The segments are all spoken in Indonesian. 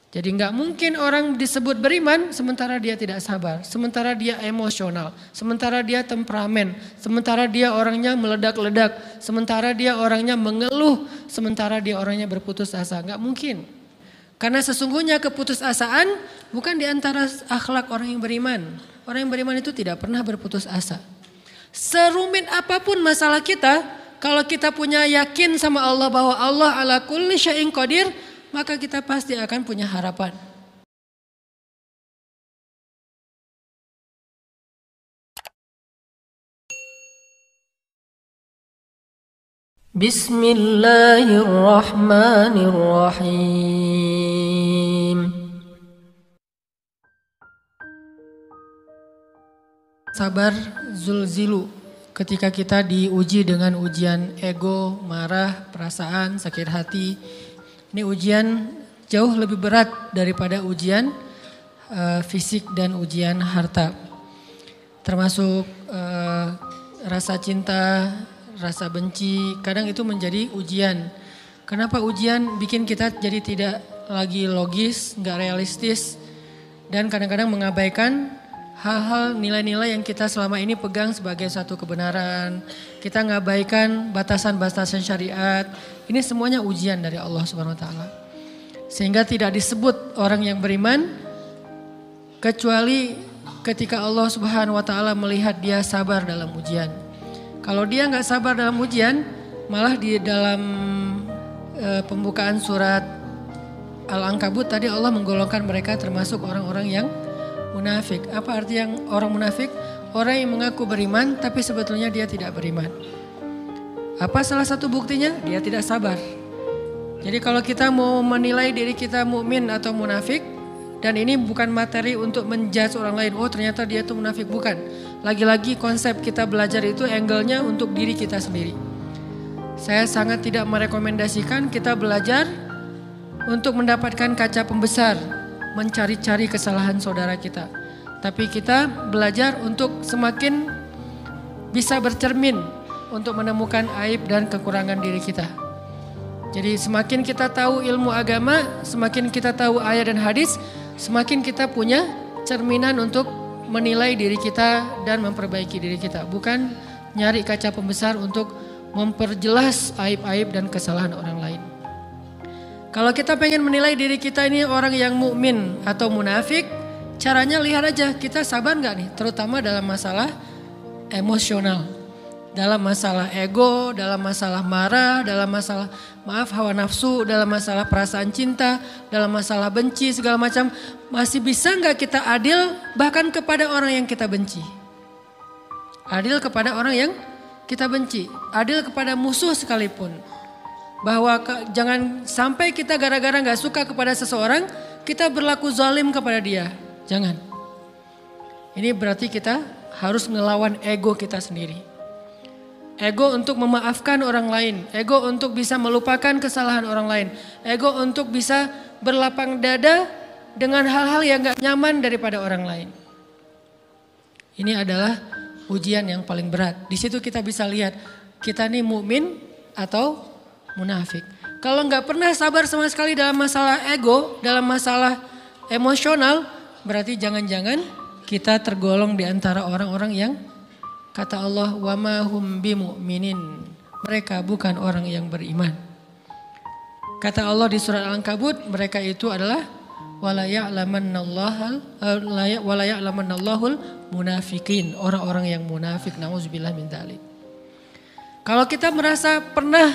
Jadi nggak mungkin orang disebut beriman sementara dia tidak sabar, sementara dia emosional, sementara dia temperamen, sementara dia orangnya meledak-ledak, sementara dia orangnya mengeluh, sementara dia orangnya berputus asa. Nggak mungkin. Karena sesungguhnya keputusasaan bukan di antara akhlak orang yang beriman. Orang yang beriman itu tidak pernah berputus asa. Serumit apapun masalah kita, kalau kita punya yakin sama Allah bahwa Allah ala kulli syai'in qadir, maka kita pasti akan punya harapan. Bismillahirrahmanirrahim. Sabar zulzilu. Ketika kita diuji dengan ujian ego, marah, perasaan, sakit hati. Ini ujian jauh lebih berat daripada ujian fisik dan ujian harta. Termasuk rasa cinta, rasa benci, kadang itu menjadi ujian. Kenapa ujian bikin kita jadi tidak lagi logis, gak realistis, dan kadang-kadang mengabaikan hal-hal nilai-nilai yang kita selama ini pegang sebagai satu kebenaran. Kita ngabaikan batasan-batasan syariat. Ini semuanya ujian dari Allah Subhanahu wa taala. Sehingga tidak disebut orang yang beriman kecuali ketika Allah Subhanahu wa taala melihat dia sabar dalam ujian. Kalau dia nggak sabar dalam ujian, malah di dalam pembukaan surat Al-Ankabut tadi Allah menggolongkan mereka termasuk orang-orang yang munafik. Apa arti yang orang munafik? Orang yang mengaku beriman tapi sebetulnya dia tidak beriman. Apa salah satu buktinya? Dia tidak sabar. Jadi kalau kita mau menilai diri kita mukmin atau munafik, dan ini bukan materi untuk menjudge orang lain, oh ternyata dia tuh munafik, bukan. Lagi-lagi konsep kita belajar itu angle-nya untuk diri kita sendiri. Saya sangat tidak merekomendasikan kita belajar untuk mendapatkan kaca pembesar, mencari-cari kesalahan saudara kita. Tapi kita belajar untuk semakin bisa bercermin untuk menemukan aib dan kekurangan diri kita. Jadi semakin kita tahu ilmu agama, semakin kita tahu ayat dan hadis, semakin kita punya cerminan untuk menilai diri kita dan memperbaiki diri kita. Bukan nyari kaca pembesar untuk memperjelas aib-aib dan kesalahan orang lain. Kalau kita pengen menilai diri kita ini orang yang mukmin atau munafik, caranya lihat aja kita sabar nggak nih, terutama dalam masalah emosional. Dalam masalah ego, dalam masalah marah, dalam masalah hawa nafsu, dalam masalah perasaan cinta, dalam masalah benci segala macam. Masih bisa gak kita adil bahkan kepada orang yang kita benci? Adil kepada orang yang kita benci. Adil kepada musuh sekalipun. Bahwa jangan sampai kita gara-gara gak suka kepada seseorang, kita berlaku zalim kepada dia. Jangan. Ini berarti kita harus ngelawan ego kita sendiri. Ego untuk memaafkan orang lain, ego untuk bisa melupakan kesalahan orang lain, ego untuk bisa berlapang dada dengan hal-hal yang gak nyaman daripada orang lain. Ini adalah ujian yang paling berat. Di situ kita bisa lihat kita nih mukmin atau munafik. Kalau gak pernah sabar sama sekali dalam masalah ego, dalam masalah emosional, berarti jangan-jangan kita tergolong di antara orang-orang yang kata Allah, wa ma hum bimu'minin. Mereka bukan orang yang beriman. Kata Allah di surat Al-Ankabut, mereka itu adalah wala ya'lamannallahul munafikin, orang-orang yang munafik. Nauzubillah min dzalik. Kalau kita merasa pernah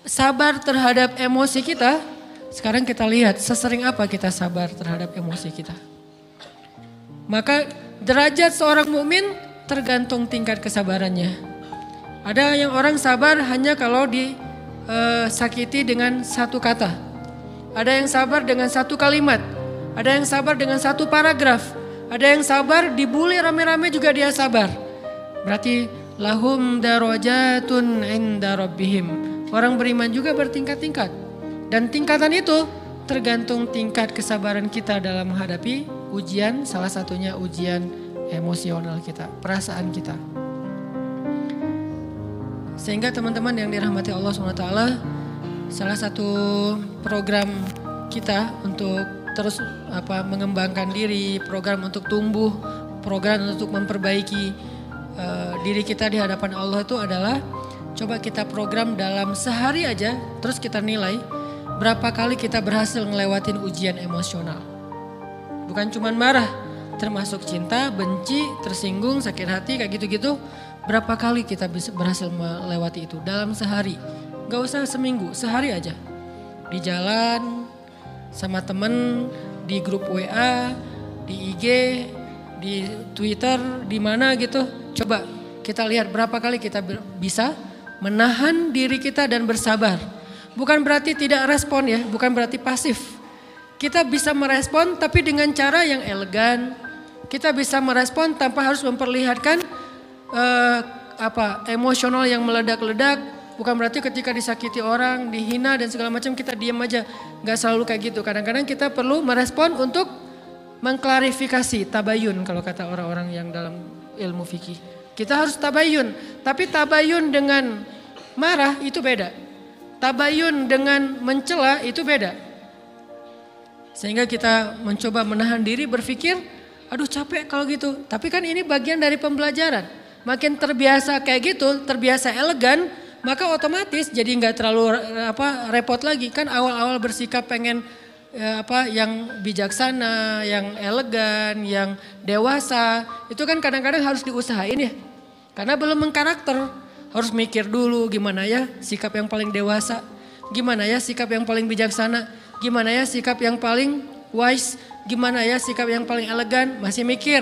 sabar terhadap emosi kita, sekarang kita lihat sesering apa kita sabar terhadap emosi kita. Maka derajat seorang mukmin tergantung tingkat kesabarannya. Ada yang orang sabar hanya kalau disakiti dengan satu kata. Ada yang sabar dengan satu kalimat. Ada yang sabar dengan satu paragraf. Ada yang sabar dibully rame-rame juga dia sabar. Berarti lahum darajatun inda rabbihim. Orang beriman juga bertingkat-tingkat. Dan tingkatan itu tergantung tingkat kesabaran kita dalam menghadapi ujian, salah satunya ujian emosional kita, perasaan kita. Sehingga teman-teman yang dirahmati Allah SWT, salah satu program kita untuk terus mengembangkan diri, program untuk tumbuh, program untuk memperbaiki diri kita di hadapan Allah itu adalah coba kita program dalam sehari aja, terus kita nilai berapa kali kita berhasil ngelewatin ujian emosional. Bukan cuman marah, termasuk cinta, benci, tersinggung, sakit hati kayak gitu-gitu. Berapa kali kita bisa berhasil melewati itu dalam sehari. Gak usah seminggu, sehari aja. Di jalan, sama temen, di grup WA, di IG, di Twitter, di mana gitu. Coba kita lihat berapa kali kita bisa menahan diri kita dan bersabar. Bukan berarti tidak respon ya, bukan berarti pasif. Kita bisa merespon tapi dengan cara yang elegan. Kita bisa merespon tanpa harus memperlihatkan emosional yang meledak-ledak. Bukan berarti ketika disakiti orang, dihina dan segala macam kita diam aja. Gak selalu kayak gitu. Kadang-kadang kita perlu merespon untuk mengklarifikasi, tabayun kalau kata orang-orang yang dalam ilmu fikih. Kita harus tabayun. Tapi tabayun dengan marah itu beda. Tabayun dengan mencela itu beda. Sehingga kita mencoba menahan diri berpikir, aduh capek kalau gitu. Tapi kan ini bagian dari pembelajaran. Makin terbiasa kayak gitu, terbiasa elegan, maka otomatis jadi nggak terlalu repot lagi. Kan awal-awal bersikap pengen yang bijaksana, yang elegan, yang dewasa, itu kan kadang-kadang harus diusahain ya. Karena belum mengkarakter, harus mikir dulu gimana ya sikap yang paling dewasa, gimana ya sikap yang paling bijaksana, gimana ya sikap yang paling wise, gimana ya sikap yang paling elegan, masih mikir.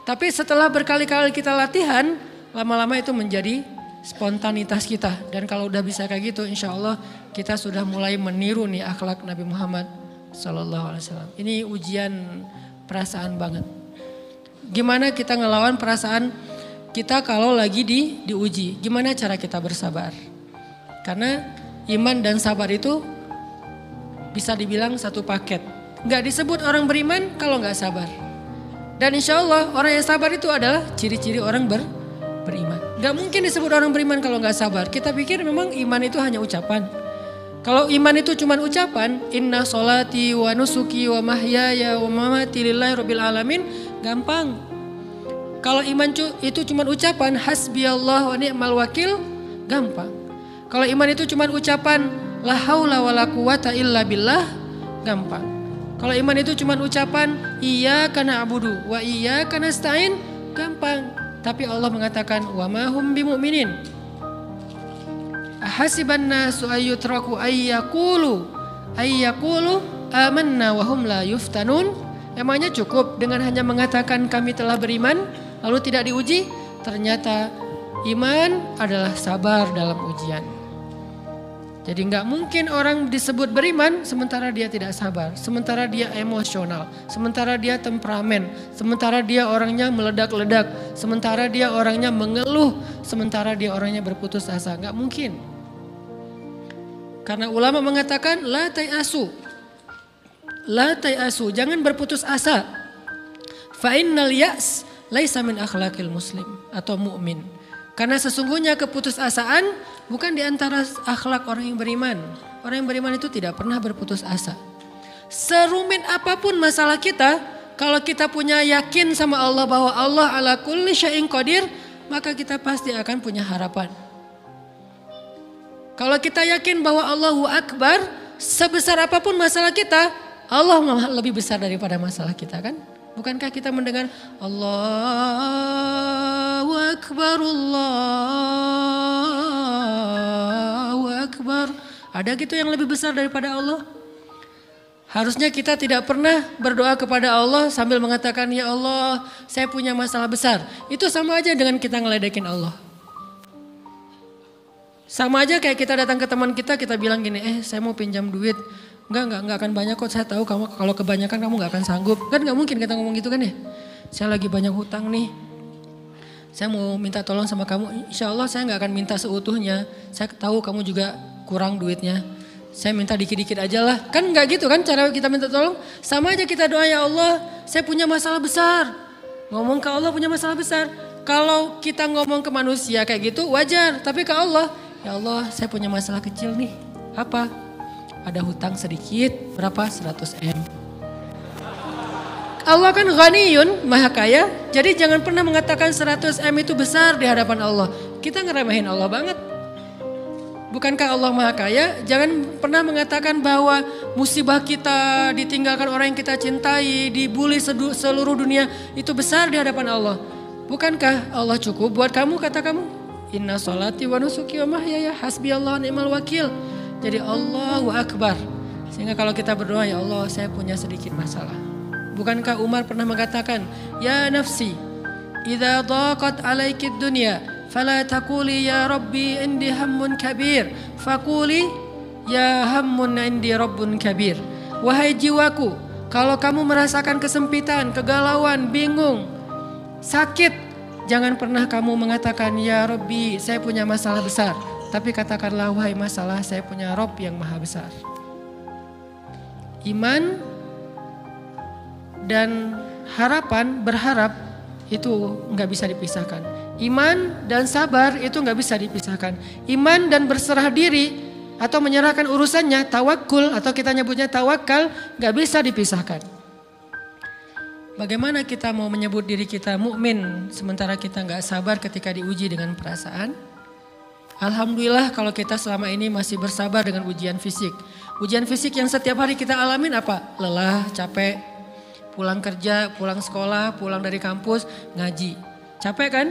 Tapi setelah berkali-kali kita latihan, lama-lama itu menjadi spontanitas kita. Dan kalau udah bisa kayak gitu, insya Allah kita sudah mulai meniru nih akhlak Nabi Muhammad SAW. Ini ujian perasaan banget. Gimana kita ngelawan perasaan kita kalau lagi diuji? Gimana cara kita bersabar? Karena iman dan sabar itu bisa dibilang satu paket. Gak disebut orang beriman kalau gak sabar. Dan insya Allah orang yang sabar itu adalah ciri-ciri orang beriman. Gak mungkin disebut orang beriman kalau gak sabar. Kita pikir memang iman itu hanya ucapan. Kalau iman itu cuma ucapan, inna sholati wa nusuki wa mahyaya wa mamati lillahi rabbil alamin, gampang. Kalau iman itu cuma ucapan, hasbiyallah wa ni'mal wakil, gampang. Kalau iman itu cuma ucapan, la haula wa la quwata illa billah, gampang. Kalau iman itu cuma ucapan, iyyaka na'budu wa iyyaka nasta'in, gampang. Tapi Allah mengatakan, wa ma hum bimu'minin. Ahasiban nasu ayyutraku ayyakulu amanna wa hum la yuftanun. Emangnya cukup dengan hanya mengatakan kami telah beriman lalu tidak diuji? Ternyata iman adalah sabar dalam ujian. Jadi nggak mungkin orang disebut beriman sementara dia tidak sabar, sementara dia emosional, sementara dia temperamen, sementara dia orangnya meledak-ledak, sementara dia orangnya mengeluh, sementara dia orangnya berputus asa. Nggak mungkin. Karena ulama mengatakan la tayasu, jangan berputus asa. Fa innal ya's laisa min akhlaqil muslim atau mu'min. Karena sesungguhnya keputusasaan bukan di antara akhlak orang yang beriman. Orang yang beriman itu tidak pernah berputus asa. Serumit apapun masalah kita, kalau kita punya yakin sama Allah bahwa Allah ala kulli syai'in qadir, maka kita pasti akan punya harapan. Kalau kita yakin bahwa Allahu Akbar, sebesar apapun masalah kita, Allah lebih besar daripada masalah kita kan? Bukankah kita mendengar Allahu Akbar, Allahu Akbar. Ada gitu yang lebih besar daripada Allah? Harusnya kita tidak pernah berdoa kepada Allah sambil mengatakan, ya Allah saya punya masalah besar. Itu sama aja dengan kita ngeledekin Allah. Sama aja kayak kita datang ke teman kita bilang gini, saya mau pinjam duit. Enggak akan banyak kok, saya tahu kamu kalau kebanyakan kamu enggak akan sanggup. Kan enggak mungkin kita ngomong gitu kan ya. Saya lagi banyak hutang nih. Saya mau minta tolong sama kamu. Insya Allah saya enggak akan minta seutuhnya. Saya tahu kamu juga kurang duitnya. Saya minta dikit-dikit aja lah. Kan enggak gitu kan cara kita minta tolong. Sama aja kita doa, ya Allah saya punya masalah besar. Ngomong ke Allah punya masalah besar. Kalau kita ngomong ke manusia kayak gitu wajar. Tapi ke Allah, ya Allah saya punya masalah kecil nih. Apa? ada hutang sedikit, berapa? 100 M. Allah kan ghaniyun, maha kaya. Jadi jangan pernah mengatakan 100 M itu besar di hadapan Allah. Kita ngeremehin Allah banget. Bukankah Allah maha kaya? Jangan pernah mengatakan bahwa musibah kita, ditinggalkan orang yang kita cintai, dibully seluruh dunia, itu besar di hadapan Allah. Bukankah Allah cukup buat kamu, kata kamu? Inna sholati wa nusuki wa mahyaya hasbi Allah ni'mal wakil. Jadi Allahu Akbar. Sehingga kalau kita berdoa, ya Allah saya punya sedikit masalah. Bukankah Umar pernah mengatakan, ya nafsi, idza daqat alaikid dunya, fala taquli ya rabbi indi hammun kabir, faquli ya hammun indi rabbun kabir. Wahai jiwaku, kalau kamu merasakan kesempitan, kegalauan, bingung, sakit, jangan pernah kamu mengatakan ya Rabbi saya punya masalah besar. Tapi katakanlah wahai masalah saya punya Rabb yang maha besar. Iman dan harapan, berharap itu nggak bisa dipisahkan. Iman dan sabar itu nggak bisa dipisahkan. Iman dan berserah diri atau menyerahkan urusannya, tawakul atau kita nyebutnya tawakal, nggak bisa dipisahkan. Bagaimana kita mau menyebut diri kita mukmin sementara kita nggak sabar ketika diuji dengan perasaan? Alhamdulillah kalau kita selama ini masih bersabar dengan ujian fisik. Ujian fisik yang setiap hari kita alamin apa? Lelah, capek, pulang kerja, pulang sekolah, pulang dari kampus, ngaji. Capek kan?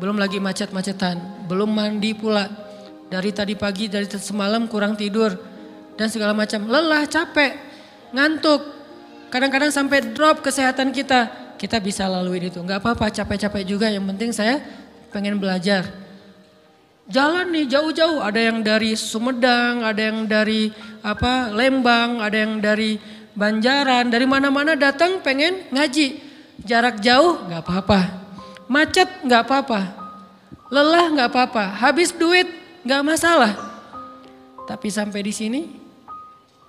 Belum lagi macet-macetan, belum mandi pula. Dari tadi pagi, dari semalam kurang tidur dan segala macam. Lelah, capek, ngantuk. Kadang-kadang sampai drop kesehatan kita. Kita bisa lalui itu. Gak apa-apa, capek-capek juga. Yang penting saya pengen belajar. Jalan nih jauh-jauh. Ada yang dari Sumedang, ada yang dari Lembang, ada yang dari Banjaran. Dari mana-mana datang pengen ngaji. Jarak jauh gak apa-apa. Macet gak apa-apa. Lelah gak apa-apa. Habis duit gak masalah. Tapi sampai di sini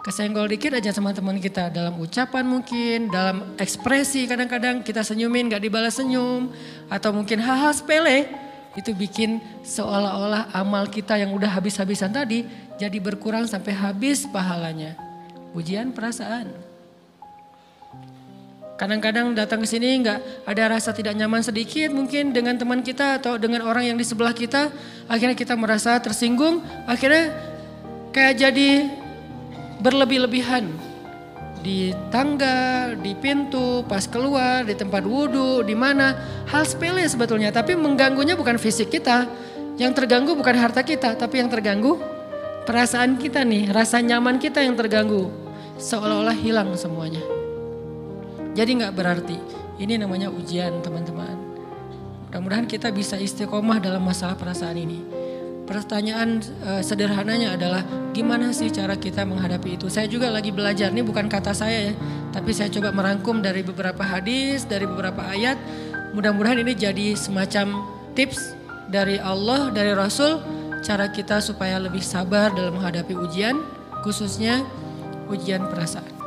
kesenggol dikit aja sama teman kita. Dalam ucapan mungkin, dalam ekspresi kadang-kadang kita senyumin gak dibalas senyum. Atau mungkin hal-hal sepele. Itu bikin seolah-olah amal kita yang udah habis-habisan tadi jadi berkurang sampai habis pahalanya. Ujian perasaan. Kadang-kadang datang ke sini nggak ada rasa tidak nyaman sedikit mungkin dengan teman kita atau dengan orang yang di sebelah kita. Akhirnya kita merasa tersinggung, akhirnya kayak jadi berlebih-lebihan. Di tangga, di pintu, pas keluar, di tempat wudhu, di mana. Hal sepele sebetulnya, tapi mengganggunya bukan fisik kita. Yang terganggu bukan harta kita, tapi yang terganggu perasaan kita nih, rasa nyaman kita yang terganggu. Seolah-olah hilang semuanya. Jadi gak berarti, ini namanya ujian teman-teman. Mudah-mudahan kita bisa istiqomah dalam masalah perasaan ini. Pertanyaan sederhananya adalah gimana sih cara kita menghadapi itu? Saya juga lagi belajar, ini bukan kata saya ya. Tapi saya coba merangkum dari beberapa hadis, dari beberapa ayat. Mudah-mudahan ini jadi semacam tips dari Allah, dari Rasul. Cara kita supaya lebih sabar dalam menghadapi ujian, khususnya ujian perasaan.